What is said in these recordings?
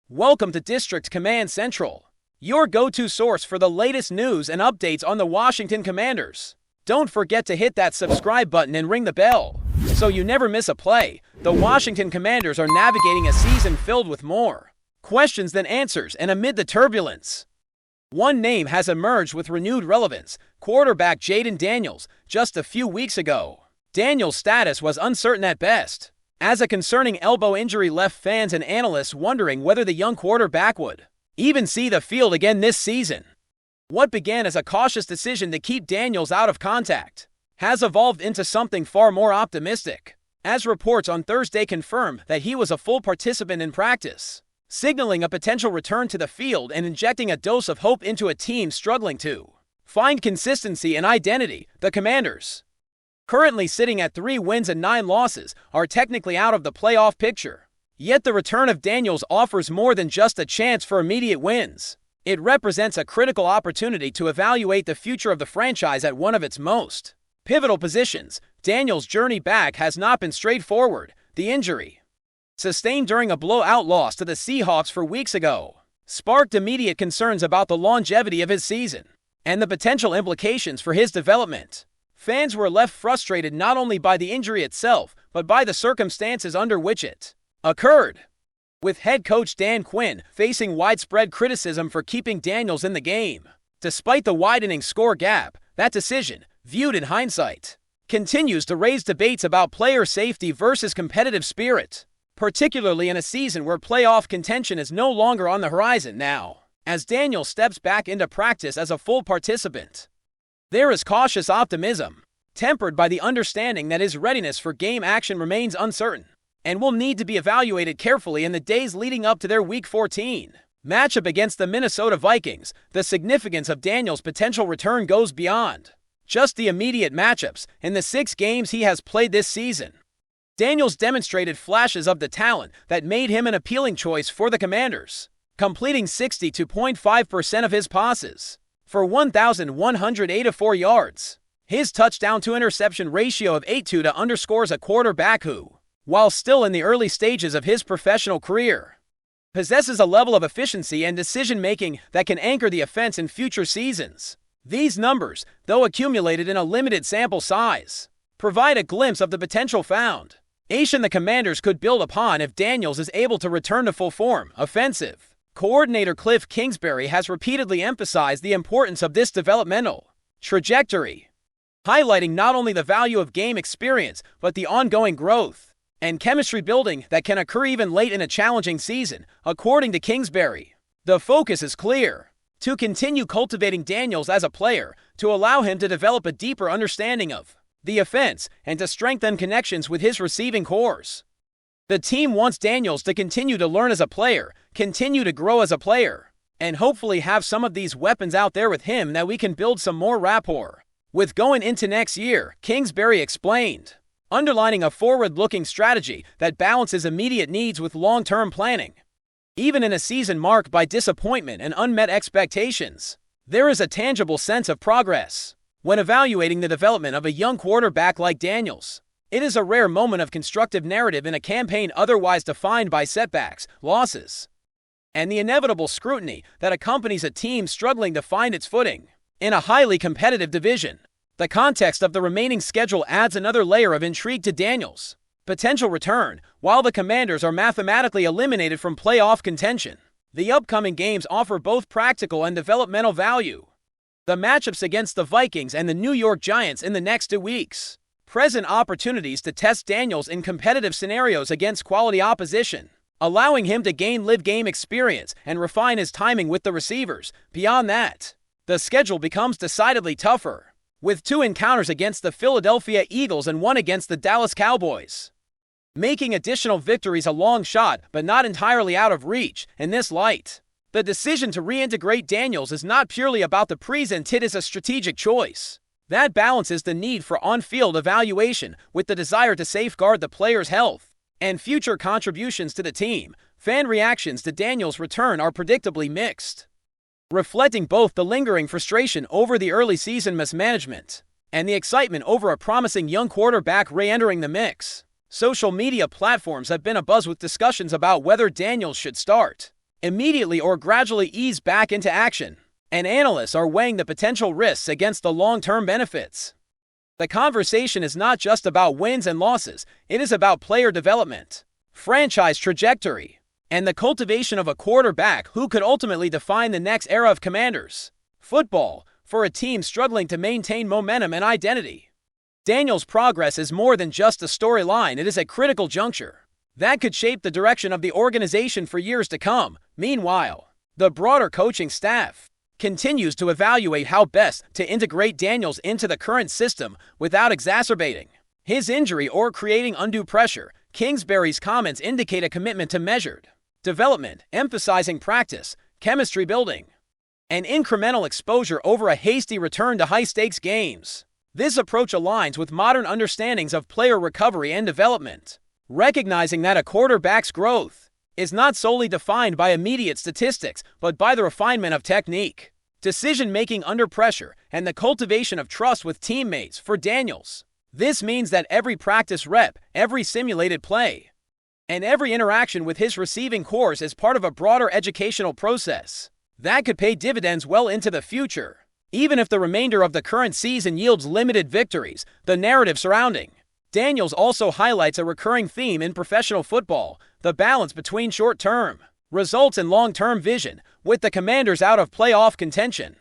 Welcome to District Command Central, your go-to source for the latest news and updates on the Washington Commanders. Don't forget to hit that subscribe button and ring the bell, so you never miss a play. The Washington Commanders are navigating a season filled with more questions than answers, and amid the turbulence, one name has emerged with renewed relevance: quarterback Jaden Daniels. Just a few weeks ago, Daniels' status was uncertain at best, as a concerning elbow injury left fans and analysts wondering whether the young quarterback would even see the field again this season. What began as a cautious decision to keep Daniels out of contact has evolved into something far more optimistic, as reports on Thursday confirmed that he was a full participant in practice, signaling a potential return to the field and injecting a dose of hope into a team struggling to find consistency and identity. The Commanders, currently sitting at 3 wins and 9 losses, are technically out of the playoff picture. Yet the return of Daniels offers more than just a chance for immediate wins. It represents a critical opportunity to evaluate the future of the franchise at one of its most pivotal positions. Daniels' journey back has not been straightforward. The injury, sustained during a blowout loss to the Seahawks 4 weeks ago, sparked immediate concerns about the longevity of his season and the potential implications for his development. Fans were left frustrated not only by the injury itself, but by the circumstances under which it occurred, with head coach Quinn facing widespread criticism for keeping Daniels in the game. Despite the widening score gap, that decision, viewed in hindsight, continues to raise debates about player safety versus competitive spirit, particularly in a season where playoff contention is no longer on the horizon. Now, as Daniels steps back into practice as a full participant, there is cautious optimism, tempered by the understanding that his readiness for game action remains uncertain and will need to be evaluated carefully in the days leading up to their Week 14 matchup against the Minnesota Vikings. The significance of Daniels' potential return goes beyond just the immediate matchups. In the 6 games he has played this season, Daniels demonstrated flashes of the talent that made him an appealing choice for the Commanders, completing 62.5% of his passes for 1,184 yards. His touchdown-to-interception ratio of 8:2 underscores a quarterback who, while still in the early stages of his professional career, possesses a level of efficiency and decision-making that can anchor the offense in future seasons. These numbers, though accumulated in a limited sample size, provide a glimpse of the potential foundation the Commanders could build upon if Daniels is able to return to full form. Offensive coordinator Cliff Kingsbury has repeatedly emphasized the importance of this developmental trajectory, highlighting not only the value of game experience, but the ongoing growth and chemistry building that can occur even late in a challenging season. According to Kingsbury, the focus is clear: to continue cultivating Daniels as a player, to allow him to develop a deeper understanding of the offense, and to strengthen connections with his receiving cores. The team wants Daniels to continue to learn as a player, continue to grow as a player, and hopefully have some of these weapons out there with him that we can build some more rapport with going into next year, Kingsbury explained, underlining a forward-looking strategy that balances immediate needs with long-term planning. Even in a season marked by disappointment and unmet expectations, there is a tangible sense of progress when evaluating the development of a young quarterback like Daniels. It is a rare moment of constructive narrative in a campaign otherwise defined by setbacks, losses, and the inevitable scrutiny that accompanies a team struggling to find its footing in a highly competitive division. The context of the remaining schedule adds another layer of intrigue to Daniels' potential return. While the Commanders are mathematically eliminated from playoff contention, the upcoming games offer both practical and developmental value. The matchups against the Vikings and the New York Giants in the next 2 weeks present opportunities to test Daniels in competitive scenarios against quality opposition, allowing him to gain live game experience and refine his timing with the receivers. Beyond that, the schedule becomes decidedly tougher, with 2 encounters against the Philadelphia Eagles and 1 against the Dallas Cowboys, making additional victories a long shot but not entirely out of reach. In this light, the decision to reintegrate Daniels is not purely about the present, it is a strategic choice that balances the need for on-field evaluation with the desire to safeguard the player's health and future contributions to the team. Fan reactions to Daniels' return are predictably mixed, reflecting both the lingering frustration over the early season mismanagement and the excitement over a promising young quarterback re-entering the mix. Social media platforms have been abuzz with discussions about whether Daniels should start immediately or gradually ease back into action, and analysts are weighing the potential risks against the long-term benefits. The conversation is not just about wins and losses, it is about player development, franchise trajectory, and the cultivation of a quarterback who could ultimately define the next era of Commanders football for a team struggling to maintain momentum and identity. Daniels' progress is more than just a storyline, it is a critical juncture that could shape the direction of the organization for years to come. Meanwhile, the broader coaching staff continues to evaluate how best to integrate Daniels into the current system without exacerbating his injury or creating undue pressure. Kingsbury's comments indicate a commitment to measured development, emphasizing practice, chemistry building, and incremental exposure over a hasty return to high-stakes games. This approach aligns with modern understandings of player recovery and development, recognizing that a quarterback's growth is not solely defined by immediate statistics, but by the refinement of technique, decision-making under pressure, and the cultivation of trust with teammates. For Daniels, this means that every practice rep, every simulated play, and every interaction with his receiving corps is part of a broader educational process that could pay dividends well into the future. Even if the remainder of the current season yields limited victories, the narrative surrounding Daniels also highlights a recurring theme in professional football: the balance between short-term results and long-term vision. With the Commanders out of playoff contention,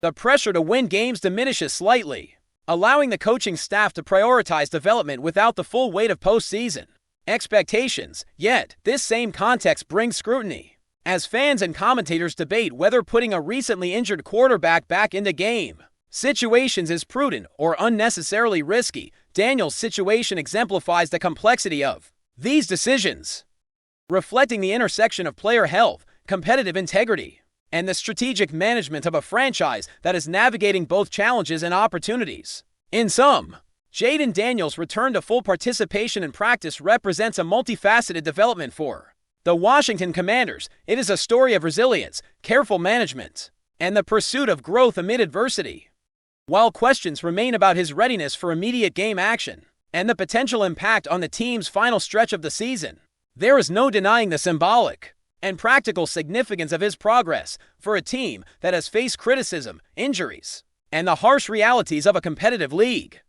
the pressure to win games diminishes slightly, allowing the coaching staff to prioritize development without the full weight of postseason expectations. Yet, this same context brings scrutiny, as fans and commentators debate whether putting a recently injured quarterback back into game situations is prudent or unnecessarily risky. Daniels' situation exemplifies the complexity of these decisions, reflecting the intersection of player health, competitive integrity, and the strategic management of a franchise that is navigating both challenges and opportunities. In sum, Jaden Daniels' return to full participation in practice represents a multifaceted development for the Washington Commanders. It is a story of resilience, careful management, and the pursuit of growth amid adversity. While questions remain about his readiness for immediate game action and the potential impact on the team's final stretch of the season, there is no denying the symbolic and practical significance of his progress for a team that has faced criticism, injuries, and the harsh realities of a competitive league.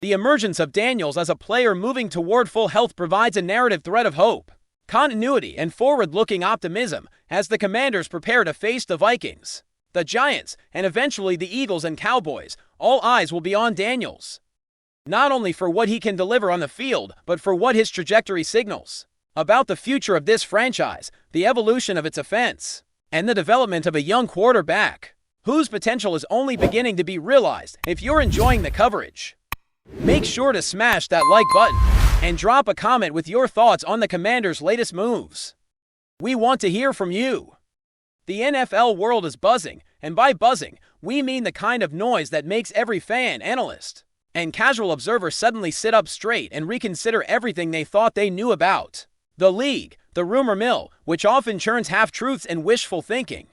The emergence of Daniels as a player moving toward full health provides a narrative thread of hope, continuity, and forward-looking optimism as the Commanders prepare to face the Vikings, the Giants, and eventually the Eagles and Cowboys. All eyes will be on Daniels, not only for what he can deliver on the field, but for what his trajectory signals about the future of this franchise, the evolution of its offense, and the development of a young quarterback whose potential is only beginning to be realized. If you're enjoying the coverage, make sure to smash that like button and drop a comment with your thoughts on the Commanders' latest moves. We want to hear from you. The NFL world is buzzing, and by buzzing, we mean the kind of noise that makes every fan, analyst, and casual observer suddenly sit up straight and reconsider everything they thought they knew about the league. The rumor mill, which often churns half-truths and wishful thinking,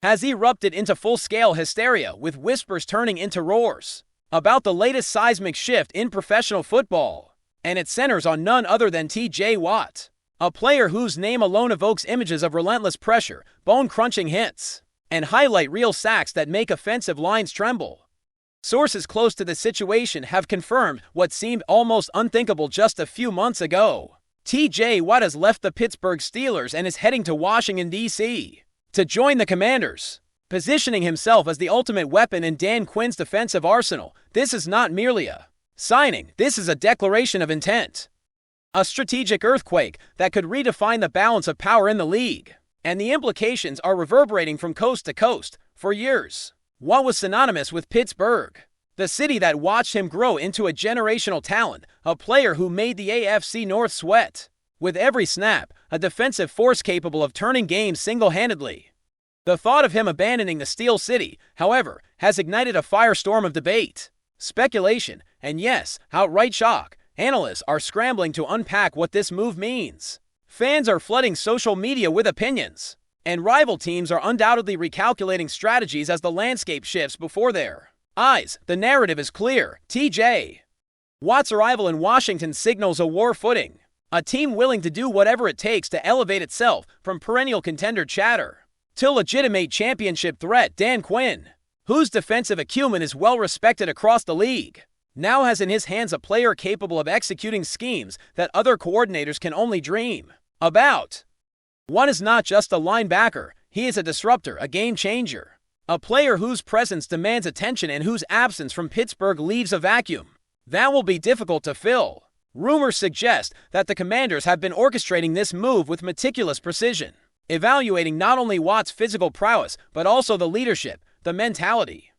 has erupted into full-scale hysteria, with whispers turning into roars about the latest seismic shift in professional football, and it centers on none other than T.J. Watt, a player whose name alone evokes images of relentless pressure, bone-crunching hits, and highlight reel sacks that make offensive lines tremble. Sources close to the situation have confirmed what seemed almost unthinkable just a few months ago. T.J. Watt has left the Pittsburgh Steelers and is heading to Washington, D.C. to join the Commanders, positioning himself as the ultimate weapon in Dan Quinn's defensive arsenal. This is not merely a signing, this is a declaration of intent, a strategic earthquake that could redefine the balance of power in the league, and the implications are reverberating from coast to coast. For years, Watt was synonymous with Pittsburgh, the city that watched him grow into a generational talent, a player who made the AFC North sweat with every snap, a defensive force capable of turning games single-handedly. The thought of him abandoning the Steel City, however, has ignited a firestorm of debate, speculation, and yes, outright shock. Analysts are scrambling to unpack what this move means. Fans are flooding social media with opinions, and rival teams are undoubtedly recalculating strategies as the landscape shifts before their eyes. The narrative is clear. T.J. Watt's arrival in Washington signals a war footing A team willing to do whatever it takes to elevate itself from perennial contender chatter to legitimate championship threat. Dan Quinn, whose defensive acumen is well respected across the league, now has in his hands a player capable of executing schemes that other coordinators can only dream about. One is not just a linebacker, he is a disruptor, a game changer. A player whose presence demands attention and whose absence from Pittsburgh leaves a vacuum that will be difficult to fill. Rumors suggest that the Commanders have been orchestrating this move with meticulous precision, evaluating not only Watt's physical prowess, but also the leadership, the mentality,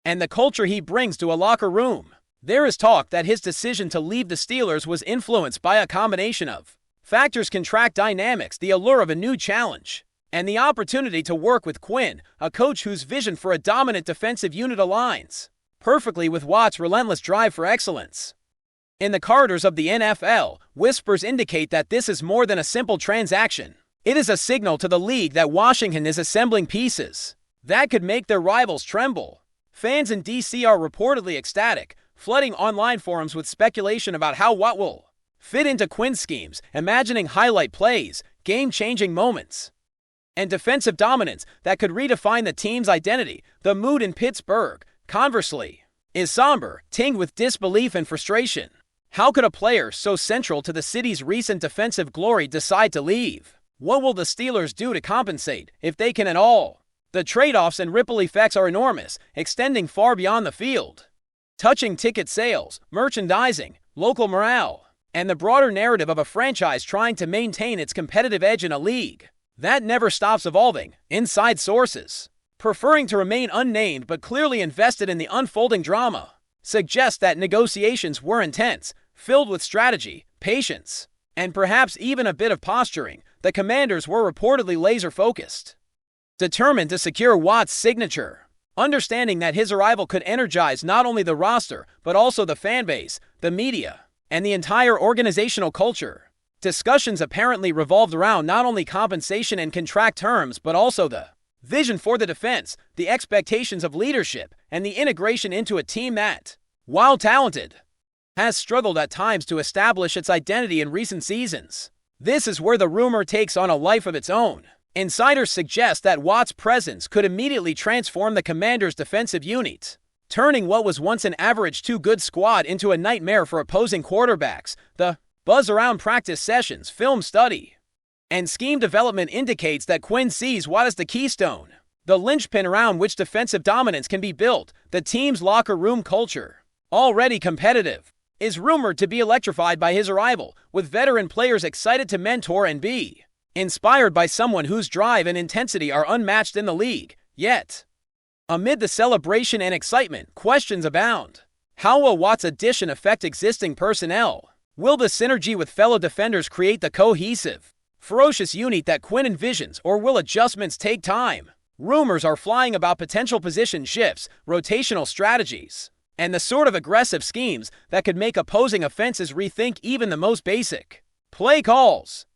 and the culture he brings to a locker room. There is talk that his decision to leave the Steelers was influenced by a combination of factors: contract dynamics, the allure of a new challenge, and the opportunity to work with Quinn, a coach whose vision for a dominant defensive unit aligns perfectly with Watt's relentless drive for excellence. In the corridors of the NFL, whispers indicate that this is more than a simple transaction. It is a signal to the league that Washington is assembling pieces that could make their rivals tremble. Fans in D.C. are reportedly ecstatic, flooding online forums with speculation about how Watt will fit into Quinn's schemes, imagining highlight plays, game-changing moments, and defensive dominance that could redefine the team's identity. The mood in Pittsburgh, conversely, is somber, tinged with disbelief and frustration. How could a player so central to the city's recent defensive glory decide to leave? What will the Steelers do to compensate, if they can at all? The trade-offs and ripple effects are enormous, extending far beyond the field, touching ticket sales, merchandising, local morale, and the broader narrative of a franchise trying to maintain its competitive edge in a league that never stops evolving. Inside sources, preferring to remain unnamed but clearly invested in the unfolding drama, suggest that negotiations were intense, filled with strategy, patience, and perhaps even a bit of posturing. The Commanders were reportedly laser-focused, determined to secure Watt's signature, understanding that his arrival could energize not only the roster, but also the fanbase, the media, and the entire organizational culture. Discussions apparently revolved around not only compensation and contract terms, but also the vision for the defense, the expectations of leadership, and the integration into a team that, while talented, has struggled at times to establish its identity in recent seasons. This is where the rumor takes on a life of its own. Insiders suggest that Watt's presence could immediately transform the Commanders' defensive unit, turning what was once an average too-good squad into a nightmare for opposing quarterbacks. The buzz around practice sessions, film study, and scheme development indicates that Quinn sees Watt as the keystone, the linchpin around which defensive dominance can be built. The team's locker room culture, already competitive, is rumored to be electrified by his arrival, with veteran players excited to mentor and be inspired by someone whose drive and intensity are unmatched in the league. Yet, amid the celebration and excitement, questions abound. How will Watt's addition affect existing personnel? Will the synergy with fellow defenders create the cohesive, ferocious unit that Quinn envisions, or will adjustments take time? Rumors are flying about potential position shifts, rotational strategies, and the sort of aggressive schemes that could make opposing offenses rethink even the most basic play calls.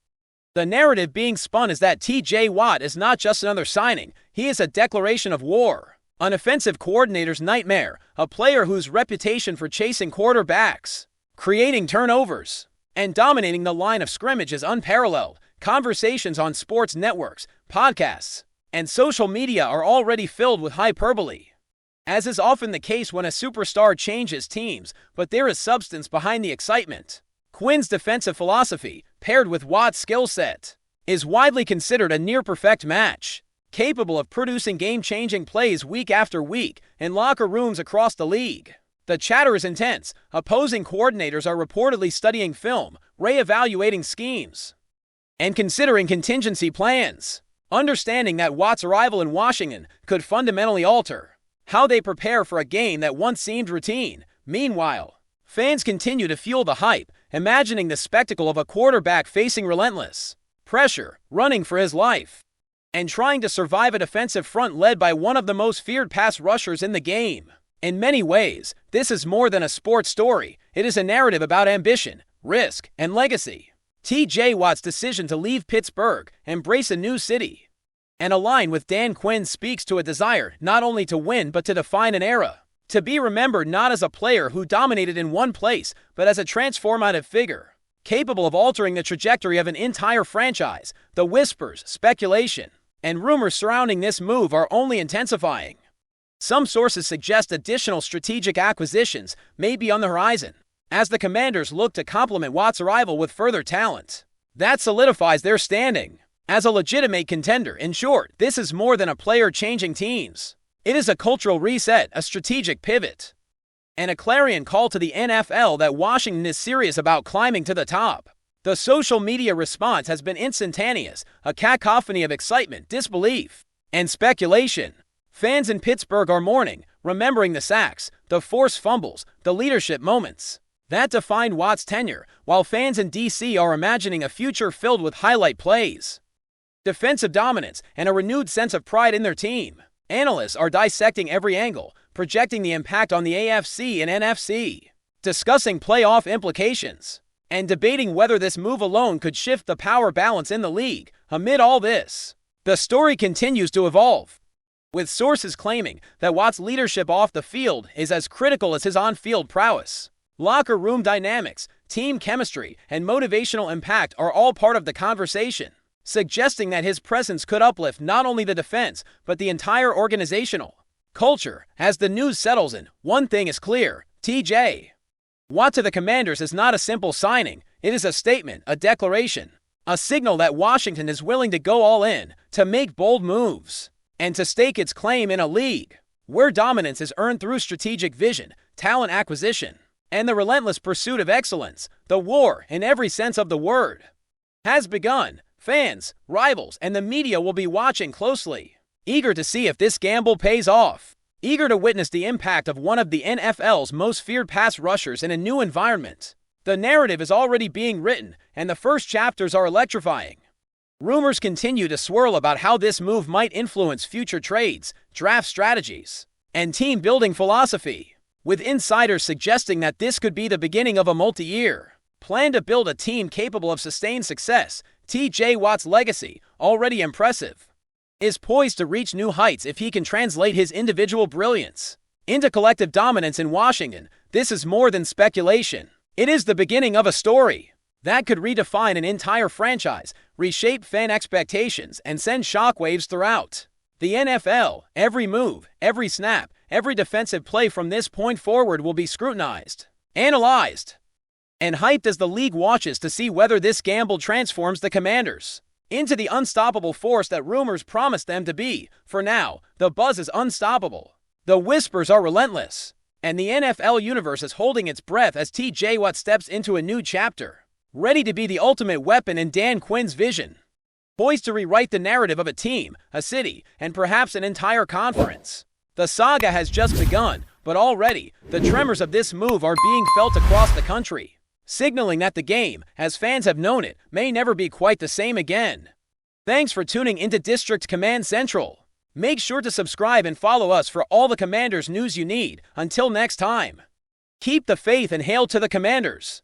The narrative being spun is that T.J. Watt is not just another signing, he is a declaration of war, an offensive coordinator's nightmare, a player whose reputation for chasing quarterbacks, creating turnovers, and dominating the line of scrimmage is unparalleled. Conversations on sports networks, podcasts, and social media are already filled with hyperbole, as is often the case when a superstar changes teams, but there is substance behind the excitement. Quinn's defensive philosophy, paired with Watt's skill set, is widely considered a near-perfect match, capable of producing game-changing plays week after week in locker rooms across the league. The chatter is intense. Opposing coordinators are reportedly studying film, re-evaluating schemes, and considering contingency plans, understanding that Watt's arrival in Washington could fundamentally alter how they prepare for a game that once seemed routine. Meanwhile, fans continue to fuel the hype, imagining the spectacle of a quarterback facing relentless pressure, running for his life, and trying to survive a defensive front led by one of the most feared pass rushers in the game. In many ways, this is more than a sports story. It is a narrative about ambition, risk, and legacy. T.J. Watt's decision to leave Pittsburgh, embrace a new city, and align with Dan Quinn speaks to a desire not only to win but to define an era, to be remembered not as a player who dominated in one place, but as a transformative figure capable of altering the trajectory of an entire franchise. The whispers, speculation, and rumors surrounding this move are only intensifying. Some sources suggest additional strategic acquisitions may be on the horizon, as the Commanders look to complement Watt's arrival with further talent. That solidifies their standing as a legitimate contender. In short, this is more than a player changing teams. It is a cultural reset, a strategic pivot, and a clarion call to the NFL that Washington is serious about climbing to the top. The social media response has been instantaneous, a cacophony of excitement, disbelief, and speculation. Fans in Pittsburgh are mourning, remembering the sacks, the forced fumbles, the leadership moments that defined Watt's tenure, while fans in D.C. are imagining a future filled with highlight plays, defensive dominance, and a renewed sense of pride in their team. Analysts are dissecting every angle, projecting the impact on the AFC and NFC, discussing playoff implications, and debating whether this move alone could shift the power balance in the league. Amid all this, the story continues to evolve, with sources claiming that Watt's leadership off the field is as critical as his on-field prowess. Locker room dynamics, team chemistry, and motivational impact are all part of the conversation, suggesting that his presence could uplift not only the defense, but the entire organizational culture. As the news settles in, one thing is clear: T.J. Watt to the Commanders is not a simple signing. It is a statement, a declaration, a signal that Washington is willing to go all in, to make bold moves, and to stake its claim in a league where dominance is earned through strategic vision, talent acquisition, and the relentless pursuit of excellence. The war, in every sense of the word, has begun. Fans, rivals, and the media will be watching closely, eager to see if this gamble pays off, eager to witness the impact of one of the NFL's most feared pass rushers in a new environment. The narrative is already being written, and the first chapters are electrifying. Rumors continue to swirl about how this move might influence future trades, draft strategies, and team-building philosophy, with insiders suggesting that this could be the beginning of a multi-year plan to build a team capable of sustained success. T.J. Watt's legacy, already impressive, is poised to reach new heights if he can translate his individual brilliance into collective dominance in Washington. This is more than speculation. It is the beginning of a story that could redefine an entire franchise, reshape fan expectations, and send shockwaves throughout the NFL. Every move, every snap, every defensive play from this point forward will be scrutinized, analyzed, and hyped as the league watches to see whether this gamble transforms the Commanders into the unstoppable force that rumors promised them to be. For now, the buzz is unstoppable. The whispers are relentless, and the NFL universe is holding its breath as T.J. Watt steps into a new chapter, ready to be the ultimate weapon in Dan Quinn's vision, poised to rewrite the narrative of a team, a city, and perhaps an entire conference. The saga has just begun, but already, the tremors of this move are being felt across the country, signaling that the game, as fans have known it, may never be quite the same again. Thanks for tuning into District Command Central. Make sure to subscribe and follow us for all the Commanders news you need. Until next time, keep the faith and hail to the Commanders.